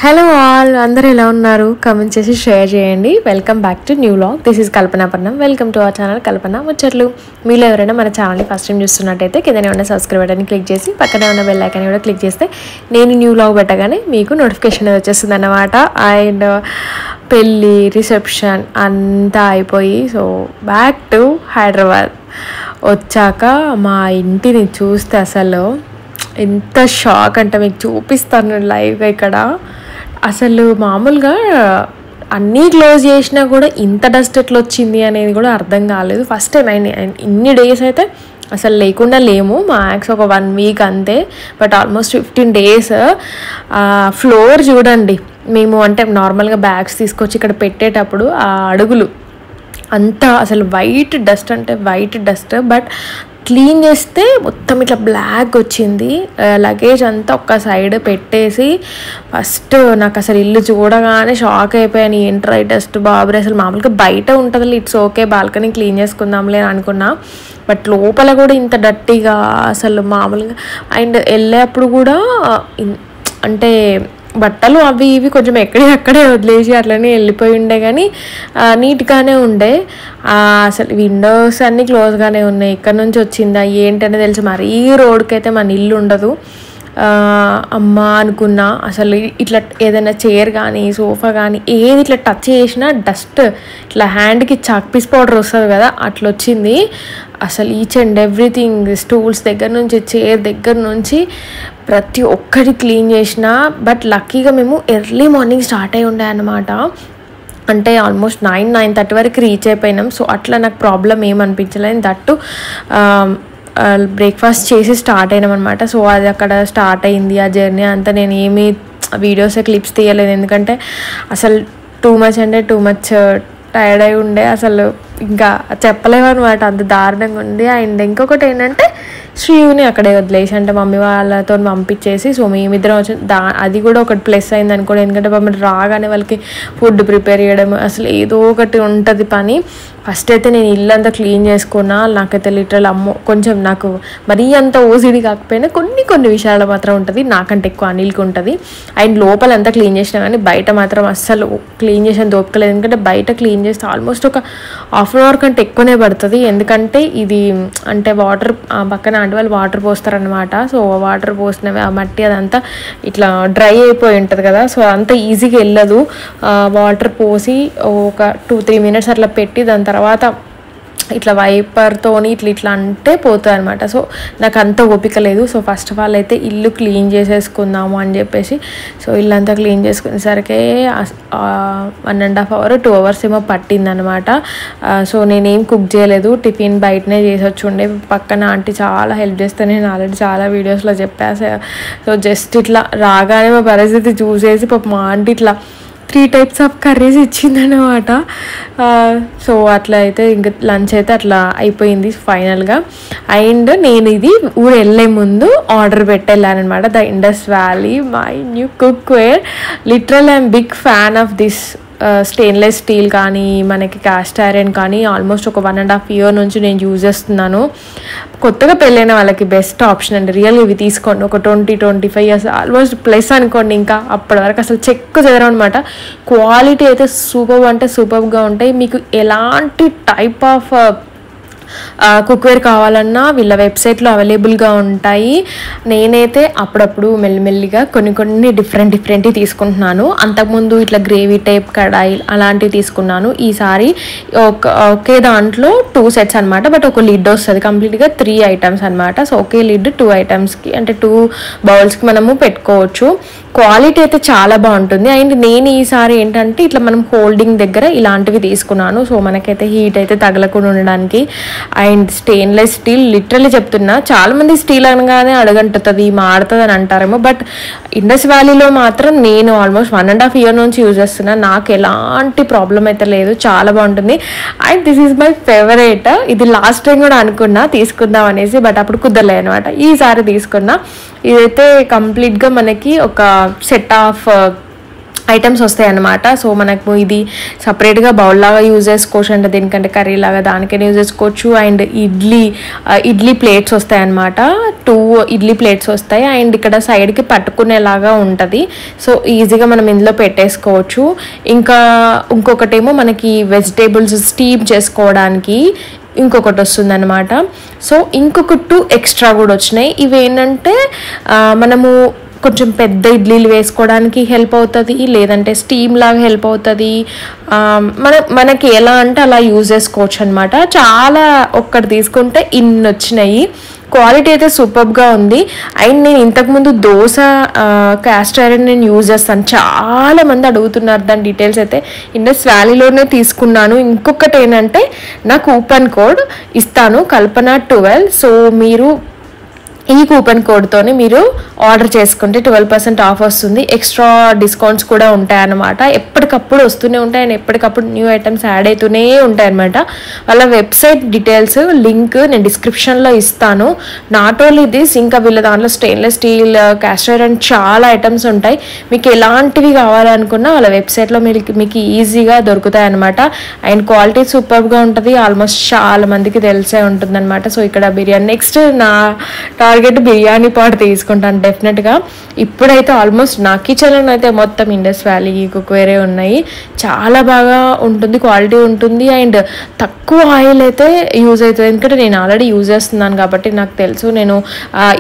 Hello all, అందరూ ఎలా ఉన్నారు? కామెంట్ చేసి షేర్ చేయండి. Welcome back to new vlog. This is Kalpana Patnam. Welcome to our channel Kalpana ముచ్చట్లు. మీలో ఎవరైనా మన ఛానల్ని ఫస్ట్ టైం చూస్తున్నట్టయితే కిందనే ఉన్న సబ్స్క్రైబ్ బటన్ని క్లిక్ చేసి పక్కనే ఉన్న బెల్ ఐకాన్ కూడా క్లిక్ చేస్తే నేను న్యూ వ్లాగ్ పెట్టగానే మీకు నోటిఫికేషన్ వచ్చేస్తుంది అన్నమాట. అండ్ పెళ్ళి రిసెప్షన్ అంతా అయిపోయి సో బ్యాక్ టు హైదరాబాద్ వచ్చాక మా ఇంటిని చూస్తే అసలు ఎంత షాక్ అంటే మీకు చూపిస్తాను లైవ్గా. ఇక్కడ అసలు మామూలుగా అన్నీ క్లోజ్ చేసినా కూడా ఇంత డస్ట్ ఎట్లా వచ్చింది అనేది కూడా అర్థం కాలేదు. ఫస్ట్ టైం ఇన్ని డేస్ అయితే అసలు లేకుండా లేము, మ్యాక్స్ ఒక 1 వీక్ అంతే. But almost 15 days. ఫ్లోర్ చూడండి, మేము అంటే నార్మల్గా బ్యాగ్స్ తీసుకొచ్చి ఇక్కడ పెట్టేటప్పుడు ఆ అడుగులు అంతా అసలు వైట్ డస్ట్, అంటే వైట్ డస్ట్. బట్ క్లీన్ చేస్తే మొత్తం ఇట్లా బ్లాక్ వచ్చింది. లగేజ్ అంతా ఒక్క సైడ్ పెట్టేసి ఫస్ట్ నాకు అసలు ఇల్లు చూడగానే షాక్ అయిపోయాను. ఏంట్రా డస్ట్ బాబురే, అసలు మామూలుగా బయట ఉంటుంది, ఇట్స్ ఓకే బాల్కనీ క్లీన్ చేసుకుందాంలే అని అనుకున్నా. బట్ లోపల కూడా ఇంత డర్టీగా అసలు మామూలుగా. అండ్ వెళ్ళేప్పుడు కూడా అంటే బట్టలు అవి ఇవి కొంచెం ఎక్కడే వదిలేసి అట్లనే వెళ్ళిపోయి ఉండే, కానీ నీట్గానే ఉండే. అసలు విండోస్ అన్నీ క్లోజ్గానే ఉన్నాయి. ఇక్కడ నుంచి వచ్చిందా ఏంటనే తెలిసి మరీ రోడ్కి అయితే మన ఇల్లు ఉండదు. అమ్మ అనుకున్నా, అసలు ఇట్లా ఏదైనా చైర్ కానీ సోఫా కానీ ఏది ఇట్లా టచ్ చేసినా డస్ట్ ఇట్లా హ్యాండ్కి చాక్ పీస్ పౌడర్ వస్తుంది కదా, అట్లా వచ్చింది. అసలు ఈచ్ అండ్ ఎవ్రీథింగ్, స్టూల్స్ దగ్గర నుంచి చైర్ దగ్గర నుంచి ప్రతి ఒక్కటి క్లీన్ చేసిన. బట్ లక్కీగా మేము ఎర్లీ మార్నింగ్ స్టార్ట్ అయి ఉండే అన్నమాట. అంటే ఆల్మోస్ట్ 9-9:30 వరకు రీచ్ అయిపోయినాం. సో అట్లా నాకు ప్రాబ్లం ఏమనిపించలేదు. దట్టు బ్రేక్ఫాస్ట్ చేసి స్టార్ట్ అయినాం అనమాట. సో అది అక్కడ స్టార్ట్ అయింది ఆ జర్నీ అంతా. నేను ఏమీ వీడియోస్ క్లిప్స్ తీయలేదు, ఎందుకంటే అసలు టూ మచ్ టైర్డ్ అయి ఉండే. అసలు ఇంకా చెప్పలేమన్నమాట, అంత దారుణంగా ఉంది. అండ్ ఇంకొకటి ఏంటంటే శ్రీవుని అక్కడే వదిలేసి, అంటే మమ్మీ వాళ్ళతో పంపించేసి సో మేమిద్దరం వచ్చి అది కూడా ఒకటి ప్లస్ అయింది అనుకోండి. ఎందుకంటే మమ్మల్ని రాగానే వాళ్ళకి ఫుడ్ ప్రిపేర్ చేయడం, అసలు ఏదో ఒకటి ఉంటుంది పని. ఫస్ట్ అయితే నేను ఇల్లు అంతా క్లీన్ చేసుకున్నా. నాకైతే లిటరల్ అమ్మో, కొంచెం నాకు మరీ అంత ఓసిడి కాకపోయినా కొన్ని విషయాలు మాత్రం ఉంటుంది, నాకంటే ఎక్కువ అనిల్కి ఉంటుంది. అండ్ లోపల అంతా క్లీన్ చేసినా కానీ బయట మాత్రం అస్సలు క్లీన్ చేసిన దోపుకోలేదు. ఎందుకంటే బయట క్లీన్ చేస్తే ఆల్మోస్ట్ ఒక 1/2 అవర్ కంటే ఎక్కువనే పడుతుంది. ఎందుకంటే ఇది అంటే వాటర్ పక్కన అంటే వాళ్ళు వాటర్ పోస్తారనమాట. సో వాటర్ పోసినవి ఆ మట్టి అదంతా ఇట్లా డ్రై అయిపోయి ఉంటుంది కదా, సో అంత ఈజీగా వెళ్ళదు. వాటర్ పోసి ఒక 2-3 మినిట్స్ అట్లా పెట్టి దాని తర్వాత ఇట్లా వైపర్తోని ఇట్లా అంటే పోతుంది అనమాట. సో నాకు అంత ఓపిక లేదు. సో ఫస్ట్ ఆఫ్ ఆల్ అయితే ఇల్లు క్లీన్ చేసేసుకుందాము అని చెప్పేసి సో ఇల్లంతా క్లీన్ చేసుకునేసరికి 1.5 అవర్ 2 అవర్స్ ఏమో పట్టిందనమాట. సో నేనేం కుక్ చేయలేదు, టిఫిన్ బయటనే చేసి వచ్చి ఉండే. పక్కన ఆంటీ చాలా హెల్ప్ చేస్తే నేను ఆల్రెడీ చాలా వీడియోస్లో చెప్పాను. సో జస్ట్ ఇట్లా రాగానే మా పరిస్థితి చూసేసి పాప మా ఆంటీ ఇట్లా 3 టైప్స్ ఆఫ్ కర్రీస్ ఇచ్చిందనమాట. సో అట్లా అయితే ఇంకా లంచ్ అయితే అట్లా అయిపోయింది ఫైనల్గా. అండ్ నేను ఇది ఊరు వెళ్ళే ముందు ఆర్డర్ పెట్టెళ్ళానమాట, the Indus valley my new cookware. Literal I'm big fan of this stainless steel కానీ మనకి కాస్ట్ ఐరన్ కానీ ఆల్మోస్ట్ ఒక 1.5 ఇయర్ నుంచి నేను యూజ్ చేస్తున్నాను. కొత్తగా పెళ్ళైన వాళ్ళకి బెస్ట్ ఆప్షన్ అండి, రియల్ ఇవి తీసుకోండి. ఒక 20-25 ఇయర్స్ ఆల్మోస్ట్ ప్లస్ అనుకోండి. ఇంకా అప్పటి వరకు అసలు చెక్కు చెదరం అనమాట. క్వాలిటీ అయితే సూపర్గా ఉంటాయి. మీకు ఎలాంటి టైప్ ఆఫ్ కుక్వేర్ కావాలన్నా వీళ్ళ వెబ్సైట్లో అవైలబుల్గా ఉంటాయి. నేనైతే అప్పుడప్పుడు మెల్లిమెల్లిగా కొన్ని డిఫరెంట్ తీసుకుంటున్నాను. అంతకుముందు ఇట్లా గ్రేవీ టైప్ కడాయి అలాంటివి తీసుకున్నాను. ఈసారి ఒకే దాంట్లో 2 సెట్స్ అనమాట. బట్ ఒక లిడ్ వస్తుంది, కంప్లీట్గా 3 ఐటమ్స్ అనమాట. సో ఒకే లిడ్ 2 ఐటమ్స్కి అంటే 2 బౌల్స్కి మనము పెట్టుకోవచ్చు. క్వాలిటీ అయితే చాలా బాగుంటుంది. అండ్ నేను ఈసారి ఏంటంటే ఇట్లా మనం హోల్డింగ్ దగ్గర ఇలాంటివి తీసుకున్నాను. సో మనకైతే హీట్ అయితే తగలకుండా ఉండడానికి. అండ్ స్టెయిన్లెస్ స్టీల్, లిటరల్లీ చెప్తున్నా, చాలామంది స్టీల్ అనగానే అడగంటుంది మారుతుంది అని అంటారేమో. బట్ ఇండస్ వ్యాలీలో మాత్రం నేను ఆల్మోస్ట్ 1.5 ఇయర్ నుంచి యూజ్ చేస్తున్నా. నాకు ఎలాంటి ప్రాబ్లం అయితే లేదు, చాలా బాగుంటుంది. And this is my favourite. ఇది లాస్ట్ టైం కూడా అనుకున్నా తీసుకుందాం అనేసి, బట్ అప్పుడు కుదరలేదు అనమాట. ఈసారి తీసుకున్నా. ఇదైతే కంప్లీట్గా మనకి ఒక సెట్ ఆఫ్ ఐటమ్స్ వస్తాయి అన్నమాట. సో మనకు ఇది సపరేట్గా బౌల్ లాగా యూజ్ చేసుకోవచ్చు, అంటే దీనికంటే కర్రీ లాగా దానికైనా యూజ్ చేసుకోవచ్చు. అండ్ ఇడ్లీ ప్లేట్స్ వస్తాయి అన్నమాట, 2 ఇడ్లీ ప్లేట్స్ వస్తాయి. అండ్ ఇక్కడ సైడ్కి పట్టుకునేలాగా ఉంటుంది, సో ఈజీగా మనం ఇందులో పెట్టేసుకోవచ్చు. ఇంకా ఇంకొకటేమో మనకి వెజిటేబుల్స్ స్టీమ్ చేసుకోవడానికి ఇంకొకటి వస్తుంది అనమాట. సో ఇంకొక 2 ఎక్స్ట్రా కూడా వచ్చినాయి. ఇవి ఏంటంటే మనము కొంచెం పెద్ద ఇడ్లీలు వేసుకోవడానికి హెల్ప్ అవుతుంది, లేదంటే స్టీమ్ లాగా హెల్ప్ అవుతుంది. మనకి ఎలా అంటే అలా యూజ్ చేసుకోవచ్చు అనమాట. చాలా ఒక్కటి తీసుకుంటే ఇన్ని వచ్చినాయి. క్వాలిటీ అయితే సూపర్గా ఉంది. అండ్ నేను ఇంతకుముందు దోశ క్యాస్ట్ ఐరన్ నేను యూజ్ చేస్తాను, చాలామంది అడుగుతున్నారు దాని డీటెయిల్స్. అయితే ఇండస్ వ్యాలీలోనే తీసుకున్నాను. ఇంకొకటి ఏంటంటే నా కూపన్ కోడ్ ఇస్తాను, కల్పన 12. సో మీరు ఈ కూపన్ కోడ్తోని మీరు ఆర్డర్ చేసుకుంటే 12% ఆఫ్ వస్తుంది. ఎక్స్ట్రా డిస్కౌంట్స్ కూడా ఉంటాయన్నమాట. ఎప్పటికప్పుడు వస్తూనే ఉంటాయి అండ్ ఎప్పటికప్పుడు న్యూ ఐటమ్స్ యాడ్ అవుతూనే ఉంటాయి అనమాట. వాళ్ళ వెబ్సైట్ డీటెయిల్స్ లింక్ నేను డిస్క్రిప్షన్లో ఇస్తాను. నాట్ ఓన్లీ దిస్, ఇంకా వీళ్ళ దాంట్లో స్టెయిన్లెస్ స్టీల్, క్యాస్ట్ ఐరన్ చాలా ఐటమ్స్ ఉంటాయి. మీకు ఎలాంటివి కావాలనుకున్నా వాళ్ళ వెబ్సైట్లో మీకు ఈజీగా దొరుకుతాయి అనమాట. అండ్ క్వాలిటీ సూపర్గా ఉంటుంది, ఆల్మోస్ట్ చాలా మందికి తెలిసే ఉంటుంది అనమాట. సో ఇక్కడ బిర్యానీ నెక్స్ట్ నా టార్గెట్ బిర్యానీ పాట్ తీసుకుంటాను డెఫినెట్గా. ఇప్పుడైతే ఆల్మోస్ట్ నా కిచెన్లో అయితే మొత్తం ఇండస్ వ్యాలీ కుక్వేరే ఉన్నాయి. చాలా బాగా ఉంటుంది, క్వాలిటీ ఉంటుంది అండ్ తక్కువ ఆయిల్ అయితే యూజ్ అవుతుంది. ఎందుకంటే నేను ఆల్రెడీ యూజ్ చేస్తున్నాను కాబట్టి నాకు తెలుసు. నేను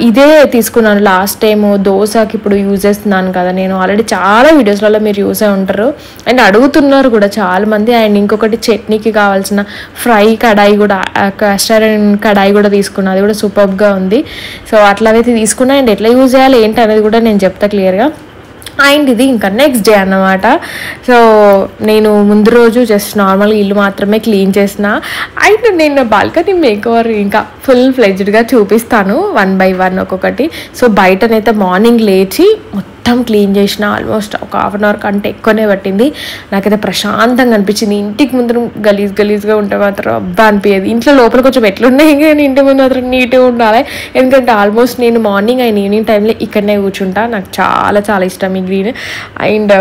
ఇదే తీసుకున్నాను లాస్ట్ టైము దోశకి, ఇప్పుడు యూజ్ చేస్తున్నాను కదా నేను. ఆల్రెడీ చాలా వీడియోస్లలో మీరు యూజ్ అయి ఉంటారు అండ్ అడుగుతున్నారు కూడా చాలామంది. అండ్ ఇంకొకటి చట్నీకి కావాల్సిన ఫ్రై కడాయి కూడా, క్యాస్ట్ ఐరన్ కడాయి కూడా తీసుకున్నాను, అది కూడా సూపర్గా ఉంది. సో అట్లయితే తీసుకున్నా అండ్ ఎట్లా యూజ్ చేయాలి ఏంటి అనేది కూడా నేను చెప్తా క్లియర్గా. అండ్ ఇది ఇంకా నెక్స్ట్ డే అన్నమాట. సో నేను ముందు రోజు జస్ట్ నార్మల్గా ఇల్లు మాత్రమే క్లీన్ చేసిన. అండ్ నేను బాల్కనీ మేకోవర్ ఇంకా ఫుల్ ఫ్లెడ్జ్డ్గా చూపిస్తాను 1 by 1 ఒక్కొక్కటి. సో బయటనైతే మార్నింగ్ లేచి మొత్తం క్లీన్ చేసిన, ఆల్మోస్ట్ ఒక 1/2 hour కంటే ఎక్కువనే పట్టింది. నాకైతే ప్రశాంతంగా అనిపించింది. ఇంటికి ముందు గలీజ్గా ఉంటే మాత్రం అబ్బా అనిపించేది. ఇంట్లో లోపల కొంచెం ఎట్లున్నాయి కానీ ఇంటి ముందు మాత్రం నీట్గా ఉండాలి. ఎందుకంటే ఆల్మోస్ట్ నేను మార్నింగ్ అండ్ ఈవినింగ్ టైంలో ఇక్కడనే కూర్చుంటా. నాకు చాలా చాలా ఇష్టం ఈ గ్రీన్. అండ్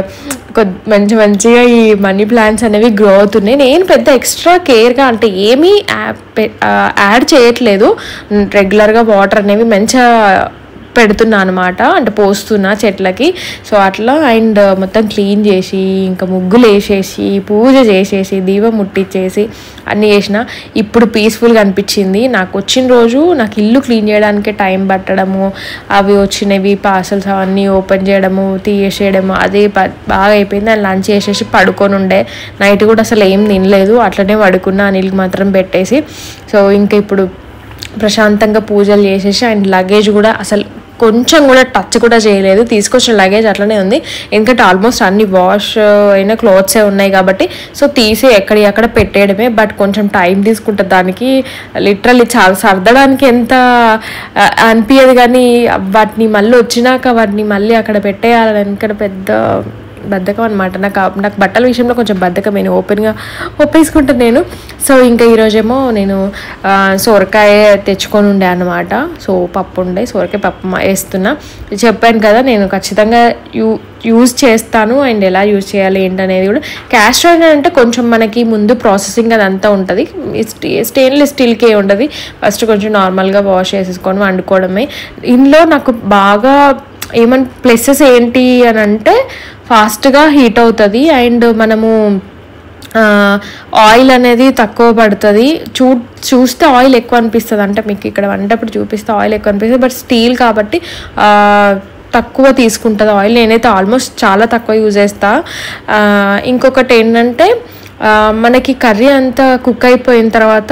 మంచిగా ఈ మనీ ప్లాంట్స్ అనేవి గ్రో అవుతున్నాయి. నేను పెద్ద ఎక్స్ట్రా కేర్గా అంటే ఏమీ యాడ్ చేయట్లేదు, రెగ్యులర్గా వాటర్ అనేవి మంచిగా పెడుతున్నా అనమాట, అంటే పోస్తున్నా చెట్లకి. సో అట్లా అండ్ మొత్తం క్లీన్ చేసి ఇంకా ముగ్గులు వేసేసి పూజ చేసేసి దీపం ముట్టించేసి అన్నీ చేసిన. ఇప్పుడు పీస్ఫుల్గా అనిపించింది. నాకు వచ్చిన రోజు నాకు ఇల్లు క్లీన్ చేయడానికి టైం పట్టడము, అవి వచ్చినవి పార్సల్స్ అవన్నీ ఓపెన్ చేయడము తీసేయడము అదే బాగా అయిపోయింది. అండ్ లంచ్ చేసేసి పడుకొని ఉండే, నైట్ కూడా అసలు ఏం తినలేదు, అట్లనే పడుకున్నా అనిల్కి మాత్రం పెట్టేసి. సో ఇంకా ఇప్పుడు ప్రశాంతంగా పూజలు చేసేసి అండ్ లగేజ్ కూడా అసలు కొంచెం కూడా టచ్ కూడా చేయలేదు, తీసుకొచ్చిన లగేజ్ అట్లనే ఉంది. ఎందుకంటే ఆల్మోస్ట్ అన్ని వాష్ అయిన క్లోత్సే ఉన్నాయి కాబట్టి సో తీసి ఎక్కడ పెట్టేయడమే. బట్ కొంచెం టైం తీసుకుంటుంది దానికి, లిటరల్లీ చాలా సర్దడానికి ఎంత అనిపించదు కానీ వాటిని మళ్ళీ వచ్చినాక వాటిని మళ్ళీ అక్కడ పెట్టేయాలని ఎందుకంటే పెద్ద బద్ధకం అనమాట. నాకు బట్టల విషయంలో కొంచెం బద్ధకం, నేను ఓపెన్గా ఒప్పేసుకుంటాను నేను. సో ఇంకా ఈరోజేమో నేను సొరకాయ తెచ్చుకొని ఉండే అనమాట. సో పప్పు ఉండే, సొరకాయ పప్పు వేస్తున్నా. చెప్పాను కదా నేను ఖచ్చితంగా యూజ్ చేస్తాను అండ్ ఎలా యూజ్ చేయాలి ఏంటనేది కూడా. క్యాస్ట్ ఐరన్ అంటే కొంచెం మనకి ముందు ప్రాసెసింగ్ అదంతా ఉంటుంది, స్టెయిన్లెస్ స్టీల్కే ఉంటుంది. ఫస్ట్ కొంచెం నార్మల్గా వాష్ చేసేసుకొని వండుకోవడమే. ఇందులో నాకు బాగా ప్లసెస్ ఏంటి అని అంటే ఫాస్ట్గా హీట్ అవుతుంది అండ్ మనము ఆయిల్ అనేది తక్కువ పడుతుంది. చూస్తే ఆయిల్ ఎక్కువ అనిపిస్తుంది, అంటే మీకు ఇక్కడ వంటప్పుడు చూపిస్తే ఆయిల్ ఎక్కువ అనిపిస్తుంది. బట్ స్టీల్ కాబట్టి తక్కువ తీసుకుంటుంది ఆయిల్. నేనైతే ఆల్మోస్ట్ చాలా తక్కువ యూజ్ చేస్తా. ఇంకొకటి ఏంటంటే మనకి కర్రీ అంతా కుక్ అయిపోయిన తర్వాత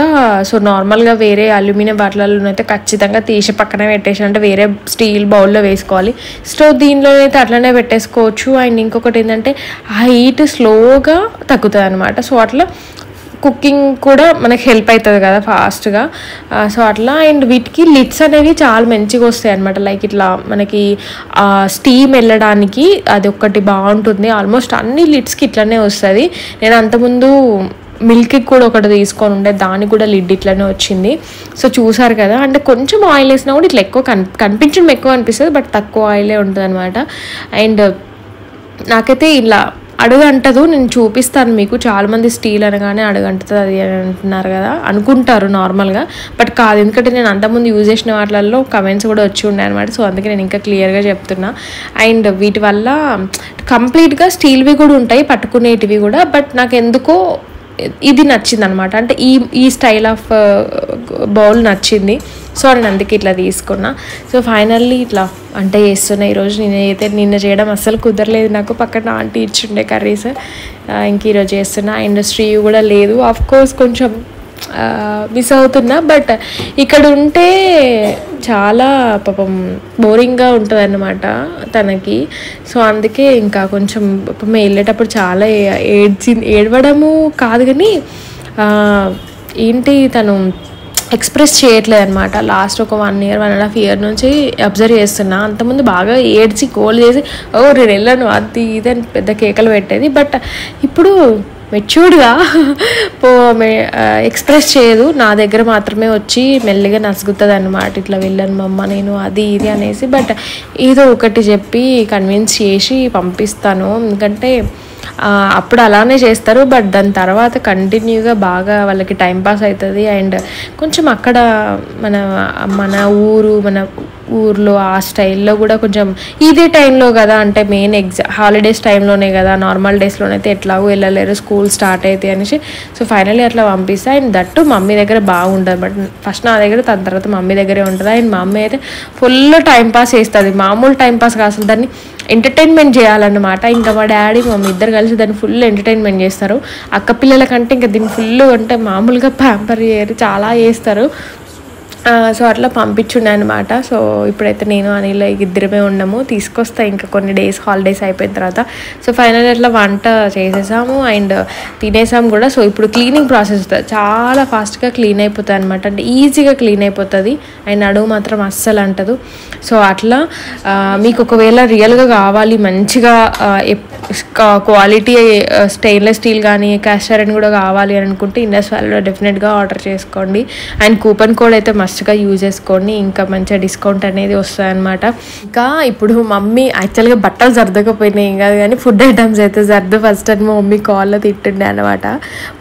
సో నార్మల్గా వేరే అల్యూమినియం బాటిల్లో అయితే ఖచ్చితంగా తీసి పక్కనే పెట్టేసి అంటే వేరే స్టీల్ బౌల్లో వేసుకోవాలి. సో దీనిలో అయితే అట్లనే పెట్టేసుకోవచ్చు. అండ్ ఇంకొకటి ఏంటంటే హీట్ స్లోగా తగ్గుతుంది అనమాట. సో అట్లా కుకింగ్ కూడా మనకి హెల్ప్ అవుతుంది కదా ఫాస్ట్గా. సో అట్లా అండ్ వీటికి లిడ్స్ అనేవి చాలా మంచిగా వస్తాయి అనమాట. లైక్ ఇట్లా మనకి స్టీమ్ వెళ్ళడానికి అది ఒక్కటి బాగుంటుంది. ఆల్మోస్ట్ అన్ని లిడ్స్కి ఇట్లనే వస్తుంది. నేను అంతకుముందు మిల్క్కి కూడా ఒకటి తీసుకొని ఉండే, దానికి కూడా లిడ్ ఇట్లనే వచ్చింది. సో చూసారు కదా, అంటే కొంచెం ఆయిల్ వేసినా కూడా ఇట్లా ఎక్కువ కనిపించడం ఎక్కువ అనిపిస్తుంది బట్ తక్కువ ఆయిలే ఉంటుంది అనమాట. అండ్ నాకైతే ఇలా అడుగంటదు. నేను చూపిస్తాను మీకు. చాలామంది స్టీల్ అనగానే అడుగంటుతుంది అది అని అంటున్నారు కదా, అనుకుంటారు నార్మల్గా, బట్ కాదు. ఎందుకంటే నేను అంతకుముందు యూజ్ చేసిన వాటిల్లో కమెంట్స్ కూడా వచ్చి ఉన్నాయి అనమాట. సో అందుకే నేను ఇంకా క్లియర్గా చెప్తున్నా. అండ్ వీటి వల్ల కంప్లీట్గా స్టీల్వి కూడా ఉంటాయి పట్టుకునేటివి కూడా, బట్ నాకు ఎందుకో ఇది నచ్చింది అనమాట. అంటే ఈ స్టైల్ ఆఫ్ బౌల్ నచ్చింది. సో నేను అందుకే ఇట్లా తీసుకున్నా. సో ఫైనల్లీ ఇట్లా వంట చేస్తున్నా ఈరోజు. నేనైతే నిన్న చేయడం అస్సలు కుదరలేదు నాకు, పక్కన ఆంటీ ఇచ్చిండే కర్రీస్, ఇంక ఈరోజు చేస్తున్నా. అండ్ శ్రీ కూడా లేదు, ఆఫ్కోర్స్ కొంచెం మిస్ అవుతున్నా. బట్ ఇక్కడ ఉంటే చాలా పాపం బోరింగ్గా ఉంటుంది అన్నమాట తనకి. సో అందుకే ఇంకా కొంచెం మేము వెళ్ళేటప్పుడు చాలా ఏడవడము కాదు కానీ ఏంటి తను ఎక్స్ప్రెస్ చేయట్లేదు అనమాట. లాస్ట్ ఒక 1.5 year నుంచి అబ్జర్వ్ చేస్తున్నా. అంతకుముందు బాగా ఏడ్చి గోల్ చేసి నేను వెళ్ళను అది ఇది అని పెద్ద కేకలు పెట్టేది. బట్ ఇప్పుడు మెచ్యూర్డ్గా ఎక్స్ప్రెస్ చేయదు, నా దగ్గర మాత్రమే వచ్చి మెల్లిగా నసుగుతుంది అనమాట. ఇట్లా వెళ్ళను మమ్మ నేను అది ఇది అనేసి. బట్ ఏదో ఒకటి చెప్పి కన్విన్స్ చేసి పంపిస్తాను. ఎందుకంటే అప్పుడు అలానే చేస్తారు, బట్ దాని తర్వాత కంటిన్యూగా బాగా వాళ్ళకి టైంపాస్ అవుతుంది. అండ్ కొంచెం అక్కడ మన ఊర్లో ఆ స్టైల్లో కూడా కొంచెం ఇదే టైంలో కదా, అంటే మెయిన్ హాలిడేస్ టైంలోనే కదా, నార్మల్ డేస్లోనైతే ఎట్లాగో వెళ్ళలేరు, స్కూల్ స్టార్ట్ అయితే అనేసి. సో ఫైనల్లీ అట్లా పంపిస్తా. అండ్ దట్టు మమ్మీ దగ్గర బాగుంటుంది. బట్ ఫస్ట్ నా దగ్గర, దాని తర్వాత మమ్మీ దగ్గరే ఉంటుంది. అండ్ మమ్మీ అయితే ఫుల్ టైంపాస్ చేస్తుంది, మామూలు టైంపాస్ కాదు, అసలు దాన్ని ఎంటర్టైన్మెంట్ చేయాలన్నమాట. ఇంకా మా డాడీ మమ్మీ ఇద్దరు కలిసి దాన్ని ఫుల్ ఎంటర్టైన్మెంట్ చేస్తారు. అక్క పిల్లల కంటే ఇంకా దీన్ని ఫుల్ అంటే మామూలుగా ప్యాంపర్ చేయరు, చాలా చేస్తారు. సో అట్లా పంపించుండే అనమాట. సో ఇప్పుడైతే నేను అనిల్ ఇద్దరమే ఉన్నాము, తీసుకొస్తా ఇంకా కొన్ని డేస్ హాలిడేస్ అయిపోయిన తర్వాత. సో ఫైనల్ అట్లా వంట చేసేసాము అండ్ తినేసాము కూడా. సో ఇప్పుడు క్లీనింగ్ ప్రాసెస్ వస్తుంది, చాలా ఫాస్ట్గా క్లీన్ అయిపోతుంది అనమాట, అంటే ఈజీగా క్లీన్ అయిపోతుంది. అండ్ అడుగు మాత్రం అస్సలు అంటదు. సో అట్లా మీకు ఒకవేళ రియల్గా కావాలి మంచిగా క్వాలిటీ స్టెయిన్లెస్ స్టీల్ కానీ క్యాస్ట్ ఐరన్ కూడా కావాలి అని అనుకుంటే ఇండస్ వ్యాలీలో డెఫినెట్గా ఆర్డర్ చేసుకోండి. అండ్ కూపన్ కోడ్ అయితే మస్తుగా యూజ్ చేసుకోండి, ఇంకా మంచిగా డిస్కౌంట్ అనేది వస్తుంది అనమాట. ఇంకా ఇప్పుడు మమ్మీ యాక్చువల్గా బట్టలు సర్దకపోయినాయి ఏం కాదు కానీ ఫుడ్ ఐటమ్స్ అయితే సర్దు. ఫస్ట్ టైం మా మమ్మీ కాల్లో తిట్టుండే అనమాట.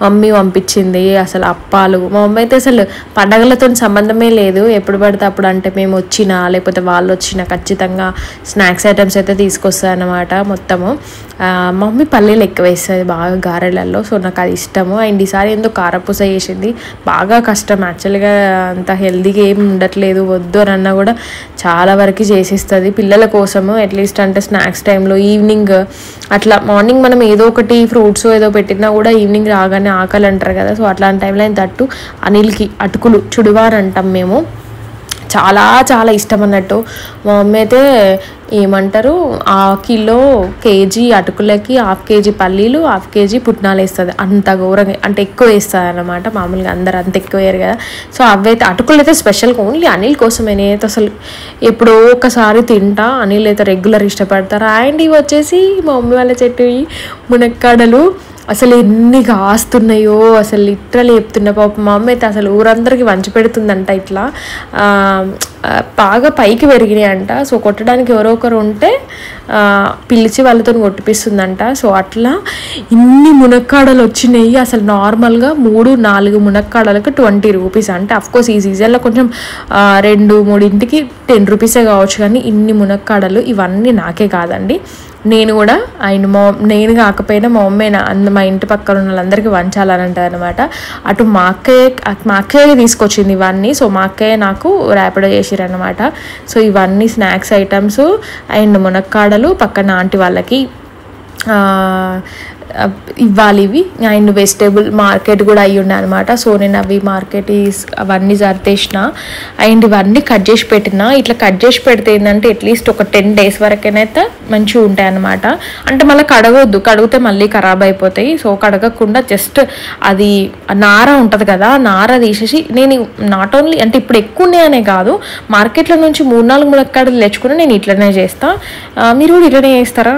మమ్మీ పంపించింది అసలు అప్పాలు. మా మమ్మీ అయితే అసలు పండగలతో సంబంధమే లేదు, ఎప్పుడు పడితే అప్పుడు, అంటే మేము వచ్చినా లేకపోతే వాళ్ళు వచ్చినా ఖచ్చితంగా స్నాక్స్ ఐటమ్స్ అయితే తీసుకొస్తుంది అనమాట మొత్తము. మమ్మీ పల్లీలు ఎక్కువ వేస్తుంది బాగా గారెలలో, సో నాకు అది ఇష్టము. అండ్ ఈసారి ఏందో కారపూస చేసింది, బాగా కష్టం యాక్చువల్గా, అంత హెల్దీగా ఏం ఉండట్లేదు, వద్దు అని అన్నా కూడా చాలా వరకు చేసిస్తుంది పిల్లల కోసము. అట్లీస్ట్ అంటే స్నాక్స్ టైంలో ఈవినింగ్ అట్లా, మార్నింగ్ మనం ఏదో ఒకటి ఫ్రూట్స్ ఏదో పెట్టినా కూడా ఈవినింగ్ రాగానే ఆకలి అంటారు కదా. సో అట్లాంటి టైంలో తట్టు అనిల్కి అటుకులు చుడువారు అంటాం మేము, చాలా చాలా ఇష్టం అన్నట్టు. మా మమ్మీ అయితే ఏమంటారు కేజీ అటుకులకి 1/2 kg పల్లీలు 1/2 kg పుట్నాలు వేస్తుంది. అంత ఘోరంగా అంటే ఎక్కువ వేస్తుంది అన్నమాట, మామూలుగా అందరు అంత ఎక్కువ వేయరు కదా. సో అవైతే అటుకులు అయితే స్పెషల్గా ఓన్లీ అనిల్ కోసమే, నేనైతే అసలు ఎప్పుడో ఒకసారి తింటా, అనిల్ అయితే రెగ్యులర్ ఇష్టపడతారు. అండ్ ఇవి వచ్చేసి మా మమ్మీ వాళ్ళ చెట్టు మునక్కాడలు, అసలు ఎన్ని కాస్తున్నాయో అసలు లిటరల్ చెప్తున్నా. పాప మా అమ్మ అయితే అసలు ఊరందరికీ వంచి పెడుతుందంట, ఇట్లా బాగా పైకి పెరిగినాయి అంట. సో కొట్టడానికి ఎవరో ఒకరు ఉంటే పిలిచి వాళ్ళతో కొట్టిపిస్తుందంట. సో అట్లా ఇన్ని మునక్కాడలు వచ్చినాయి. అసలు నార్మల్గా 3-4 మునక్కాడలకు 20 రూపీస్, అంటే అఫ్కోర్స్ ఈ సీజన్లో కొంచెం 2-3 10 రూపీసే కావచ్చు, కానీ ఇన్ని మునక్కాడలు. ఇవన్నీ నాకే కాదండి, నేను కూడా నేను కాకపోయినా మా మమ్మీనా మా ఇంటి పక్కన ఉన్న వాళ్ళందరికీ వంచాలని అంటారు అనమాట. అటు మా అక్కయ్య తీసుకొచ్చింది ఇవన్నీ. సో మా అక్కయ్య నాకు ర్యాపిడో చేసిరనమాట. సో ఇవన్నీ స్నాక్స్ ఐటమ్స్ అండ్ మునక్కాడలు పక్కన ఆంటీ వాళ్ళకి ఇవ్వాలి ఇవి. అండ్ వెజిటేబుల్ మార్కెట్ కూడా అయ్యి ఉండే అనమాట. సో నేను అవన్నీ సర్దేసిన అండ్ ఇవన్నీ కట్ చేసి పెట్టిన. ఇట్లా కట్ చేసి పెడితే ఏంటంటే అట్లీస్ట్ ఒక 10 days వరకైతే మంచిగా ఉంటాయి అనమాట. అంటే మళ్ళీ కడగొద్దు, కడిగితే మళ్ళీ ఖరాబ్ అయిపోతాయి. సో కడగకుండా జస్ట్ అది నార ఉంటుంది కదా, నార తీసేసి నేను నాట్ ఓన్లీ అంటే ఇప్పుడు ఎక్కువ ఉన్నాయనే కాదు, మార్కెట్లో నుంచి 3-4 మునక్కాడలు తెచ్చుకుని నేను ఇట్లనే చేస్తా. మీరు కూడా ఇట్లనే చేస్తారా?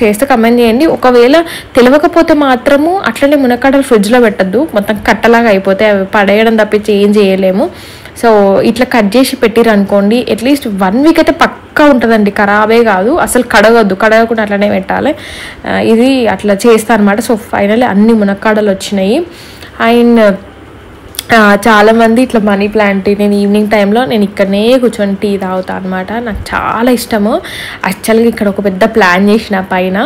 చేస్తే కమెంట్ చేయండి. ఒకవేళ తెలియకపోతే మాత్రము అట్లనే మునక్కాడలు ఫ్రిడ్జ్లో పెట్టద్దు, మొత్తం కట్టలాగా అయిపోతే అవి పడేయడం తప్పించి ఏం చేయలేము. సో ఇట్లా కట్ చేసి పెట్టిరు అనుకోండి అట్లీస్ట్ 1 వీక్ అయితే పక్కా ఉంటుందండి, ఖరాబే కాదు, అసలు కడగకుండా అట్లనే పెట్టాలి. ఇది అట్లా చేస్తాను అనమాట. సో ఫైనల్లీ అన్ని మునక్కాడలు వచ్చినాయి. అండ్ చాలామంది ఇట్లా మనీ ప్లాంట్ నేను ఈవినింగ్ టైంలో నేను ఇక్కడనే కూర్చొని టీ తాగుతాను అనమాట. నాకు చాలా ఇష్టము. యాక్చువల్గా ఇక్కడ ఒక పెద్ద ప్లాన్ చేసిన పైన,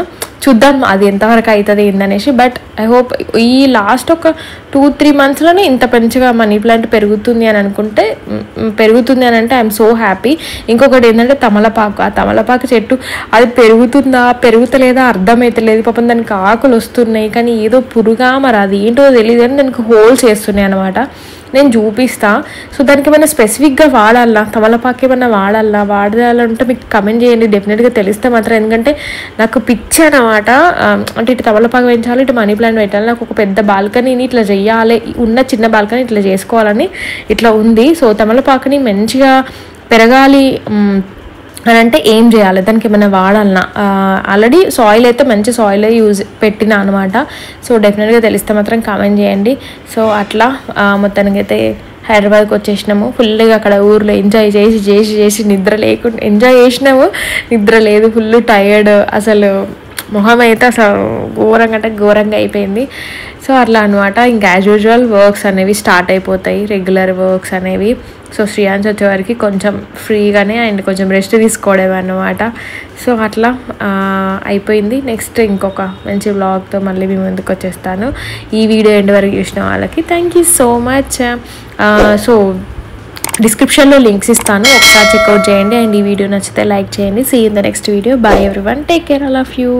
చూద్దాం అది ఎంతవరకు అవుతుంది ఏందనేసి. బట్ ఐ హోప్ ఈ లాస్ట్ ఒక 2-3 మంత్స్లోనే ఇంత మంచిగా మనీ ప్లాంట్ పెరుగుతుంది అని అంటే ఐఎమ్ సో హ్యాపీ. ఇంకొకటి ఏంటంటే తమలపాకు, ఆ తమలపాకు చెట్టు అది పెరుగుతలేదా అర్థమవుతలేదు. పాపం దానికి ఆకులు వస్తున్నాయి కానీ ఏదో పురుగా మరి అది ఏంటో తెలియదు అని దానికి హోల్స్ వేస్తున్నాయి అనమాట. నేను చూపిస్తా. సో దానికి ఏమైనా స్పెసిఫిక్గా వాడాలా, తమలపాకు ఏమైనా వాడాలంటే మీకు కమెంట్ చేయండి, డెఫినెట్గా తెలిస్తే మాత్రం. ఎందుకంటే నాకు పిచ్చి అనమాట. అంటే ఇటు తమలపాకు పెంచాలి, ఇటు మనీ ప్లాంట్ పెట్టాలి. నాకు ఒక పెద్ద బాల్కనీని ఇట్లా చెయ్యాలి, ఉన్న చిన్న బాల్కనీ ఇట్లా చేసుకోవాలని ఇట్లా ఉంది. సో తమలపాకుని మంచిగా పెరగాలి అని అంటే ఏం చేయాలి, దానికి ఏమైనా వాడాలన్నా. ఆల్రెడీ సాయిల్ అయితే మంచి సాయిల్ పెట్టినా అనమాట. సో డెఫినెట్గా తెలిస్తే మాత్రం కామెంట్ చేయండి. సో అట్లా మొత్తానికి అయితే హైదరాబాద్కి వచ్చేసినాము. ఫుల్గా అక్కడ ఊర్లో ఎంజాయ్ చేసి నిద్ర లేకుండా ఎంజాయ్ చేసినాము, నిద్ర లేదు, ఫుల్ టైర్డ్. అసలు మొహం అయితే అసలు ఘోరంగా అయిపోయింది. సో అట్లా అనమాట. ఇంకా యాజ్ యూజువల్ వర్క్స్ అనేవి స్టార్ట్ అయిపోతాయి, రెగ్యులర్ వర్క్స్ అనేవి. సో శ్రీయాన్స్ వచ్చేవారికి కొంచెం ఫ్రీగానే అండ్ కొంచెం రెస్ట్ తీసుకోవడం అనమాట. సో అట్లా అయిపోయింది. నెక్స్ట్ ఇంకొక మంచి వ్లాగ్తో మళ్ళీ మీ ముందుకు వచ్చేస్తాను. ఈ వీడియో ఎండ్ వరకు చూసిన వాళ్ళకి thank you so much. So డిస్క్రిప్షన్లో లింక్స్ ఇస్తాను, ఒకసారి చెక్అవుట్ చేయండి. అండ్ ఈ వీడియో నచ్చితే లైక్ చేయండి. See in the next video. Bye everyone, take care, I love you.